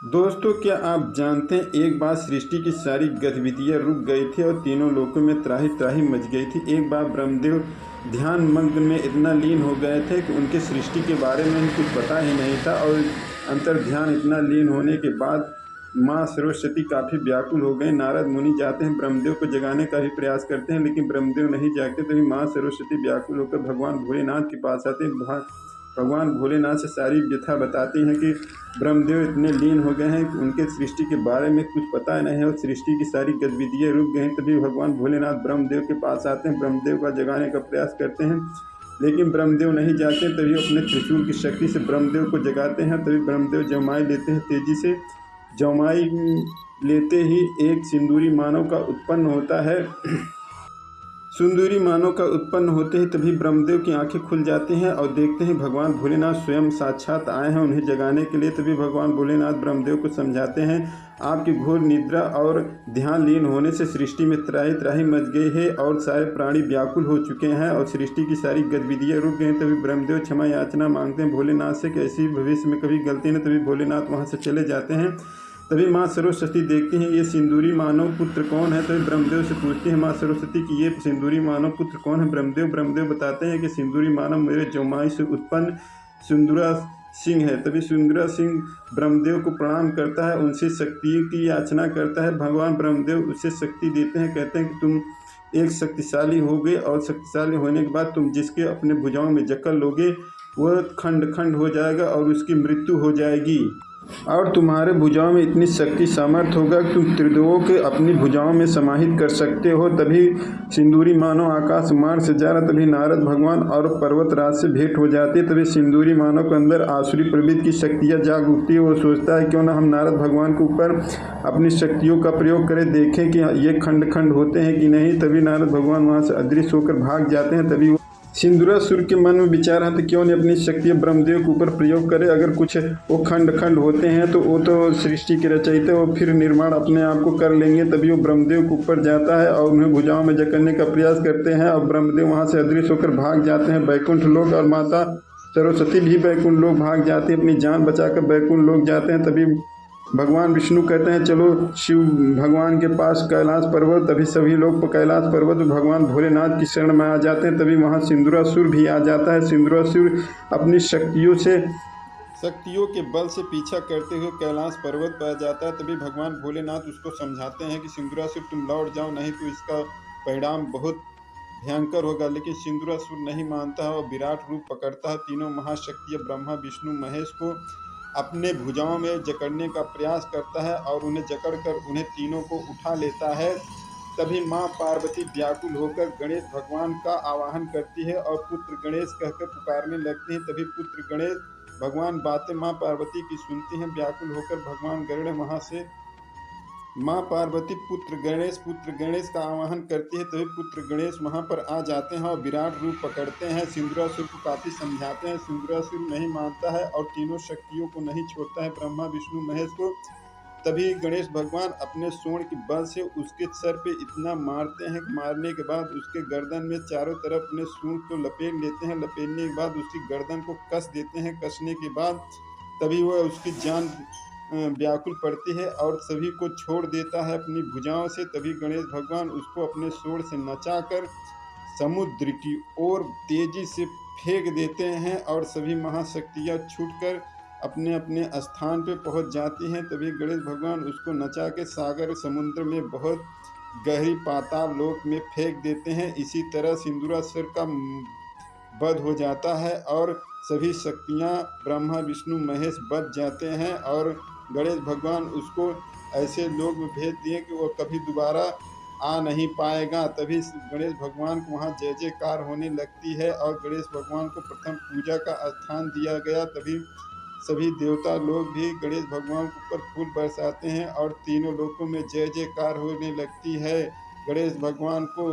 दोस्तों, क्या आप जानते हैं एक बार सृष्टि की सारी गतिविधियां रुक गई थी और तीनों लोकों में त्राही त्राही मच गई थी। एक बार ब्रह्मदेव ध्यान मग्न में इतना लीन हो गए थे कि उनके सृष्टि के बारे में उन्हें कुछ पता ही नहीं था। और अंतर ध्यान इतना लीन होने के बाद माँ सरस्वती काफ़ी व्याकुल हो गए। नारद मुनि जाते हैं, ब्रह्मदेव को जगाने का भी प्रयास करते हैं, लेकिन ब्रह्मदेव नहीं जागते। तभी माँ सरस्वती व्याकुल होकर भगवान भोलेनाथ के पास आते हैं। भगवान भोलेनाथ से सारी व्यथा बताती हैं कि ब्रह्मदेव इतने लीन हो गए हैं कि उनके सृष्टि के बारे में कुछ पता नहीं है और सृष्टि की सारी गतिविधियाँ रुक गई हैं। तभी भगवान भोलेनाथ ब्रह्मदेव के पास आते हैं, ब्रह्मदेव का जगाने का प्रयास करते हैं, लेकिन ब्रह्मदेव नहीं जाते। तभी अपने त्रिशूल की शक्ति से ब्रह्मदेव को जगाते हैं। तभी ब्रह्मदेव जमाई लेते हैं तेजी से। जमाई लेते ही एक सिंदूरी मानव का उत्पन्न होता है। सुंदरी मानव का उत्पन्न होते ही तभी ब्रह्मदेव की आंखें खुल जाती हैं और देखते हैं भगवान भोलेनाथ स्वयं साक्षात आए हैं उन्हें जगाने के लिए। तभी भगवान भोलेनाथ ब्रह्मदेव को समझाते हैं, आपकी घोर निद्रा और ध्यान लीन होने से सृष्टि में त्राही त्राही मच गई है और सारे प्राणी व्याकुल हो चुके हैं और सृष्टि की सारी गतिविधियाँ रुक गई। तभी ब्रह्मदेव क्षमा याचना मांगते हैं भोलेनाथ से कि ऐसी भविष्य में कभी गलती न। तभी भोलेनाथ वहाँ से चले जाते हैं। तभी माँ सरस्वती देखती हैं ये सिंदूरी मानव पुत्र कौन है। तभी ब्रह्मदेव से पूछती है माँ सरस्वती कि ये सिंदूरी मानव पुत्र कौन है। ब्रह्मदेव बताते हैं कि सिंदूरी मानव मेरे जमाई से उत्पन्न सुंदरा सिंह है। तभी सुंदरा सिंह ब्रह्मदेव को प्रणाम करता है, उनसे शक्ति की याचना करता है। भगवान ब्रह्मदेव उसे शक्ति देते हैं, कहते हैं कि तुम एक शक्तिशाली होगे और शक्तिशाली होने के बाद तुम जिसके अपने भुजाओं में जकड़ लोगे वह खंड खंड हो जाएगा और उसकी मृत्यु हो जाएगी। और तुम्हारे भुजाओं में इतनी शक्ति सामर्थ्य होगा कि तुम त्रिदेवों के अपनी भुजाओं में समाहित कर सकते हो। तभी सिंदूरी मानव आकाश मार्ग से जा रहा। तभी नारद भगवान और पर्वतराज से भेंट हो जाती है। तभी सिंदूरी मानव के अंदर आसुरी प्रवृत्ति की शक्तियाँ जाग उठती है। वो सोचता है क्यों ना हम नारद भगवान के ऊपर अपनी शक्तियों का प्रयोग करें, देखें कि ये खंड खंड होते हैं कि नहीं। तभी नारद भगवान वहाँ से अदृश्य होकर भाग जाते हैं। तभी सिंदूरासुर के मन में विचार है तो क्यों नहीं अपनी शक्ति ब्रह्मदेव के ऊपर प्रयोग करे। अगर कुछ वो खंड खंड होते हैं तो वो तो सृष्टि के रचयिता वो फिर निर्माण अपने आप को कर लेंगे। तभी वो ब्रह्मदेव के ऊपर जाता है और उन्हें भुजाओं में जकड़ने का प्रयास करते हैं और ब्रह्मदेव वहाँ से अदृश्य होकर भाग जाते हैं बैकुंठ लोक। और माता सरस्वती भी बैकुंठ लोक भाग जाती है, अपनी जान बचाकर बैकुंठ लोक जाते हैं। तभी भगवान विष्णु कहते हैं चलो शिव भगवान के पास कैलाश पर्वत। तभी सभी लोग कैलाश पर्वत भगवान भोलेनाथ की शरण में आ जाते हैं। तभी वहाँ सिंदूरासुर भी आ जाता है। सिंदूरासुर अपनी शक्तियों के बल से पीछा करते हुए कैलाश पर्वत पर आ जाता है। तभी भगवान भोलेनाथ उसको समझाते हैं कि सिंदूरासुर तुम लौट जाओ, नहीं तो इसका परिणाम बहुत भयंकर होगा। लेकिन सिंदूरासुर नहीं मानता है और विराट रूप पकड़ता है। तीनों महाशक्तियाँ ब्रह्मा विष्णु महेश को अपने भुजाओं में जकड़ने का प्रयास करता है और उन्हें जकड़कर उन्हें तीनों को उठा लेता है। तभी माँ पार्वती व्याकुल होकर गणेश भगवान का आवाहन करती है और पुत्र गणेश कहकर पुकारने लगती हैं। तभी पुत्र गणेश भगवान बातें माँ पार्वती की सुनती हैं। व्याकुल होकर भगवान गरुड़ वहाँ से माँ पार्वती पुत्र गणेश का आवाहन करती है। तभी पुत्र गणेश वहाँ पर आ जाते हैं और विराट रूप पकड़ते हैं। सिंदूरासुर को काफ़ी समझाते हैं, सिंदूरासुर नहीं मानता है और तीनों शक्तियों को नहीं छोड़ता है, ब्रह्मा विष्णु महेश को। तभी गणेश भगवान अपने सूंड के बल से उसके सर पे इतना मारते हैं, मारने के बाद उसके गर्दन में चारों तरफ अपने सूंड को लपेट लेते हैं। लपेटने के बाद उसकी गर्दन को कस देते हैं। कसने के बाद तभी वह उसकी जान व्याकुल पड़ती है और सभी को छोड़ देता है अपनी भुजाओं से। तभी गणेश भगवान उसको अपने सूंड से नचाकर समुद्र की ओर तेजी से फेंक देते हैं और सभी महाशक्तियाँ छूटकर अपने अपने स्थान पे पहुंच जाती हैं। तभी गणेश भगवान उसको नचा के सागर समुद्र में बहुत गहरी पाताल लोक में फेंक देते हैं। इसी तरह सिंदूरासुर का वध हो जाता है और सभी शक्तियाँ ब्रह्मा विष्णु महेश बच जाते हैं और गणेश भगवान उसको ऐसे लोग में भेज दिए कि वह कभी दोबारा आ नहीं पाएगा। तभी गणेश भगवान को वहाँ जय जयकार होने लगती है और गणेश भगवान को प्रथम पूजा का स्थान दिया गया। तभी सभी देवता लोग भी गणेश भगवान के ऊपर फूल बरसाते हैं और तीनों लोकों में जय जयकार होने लगती है। गणेश भगवान को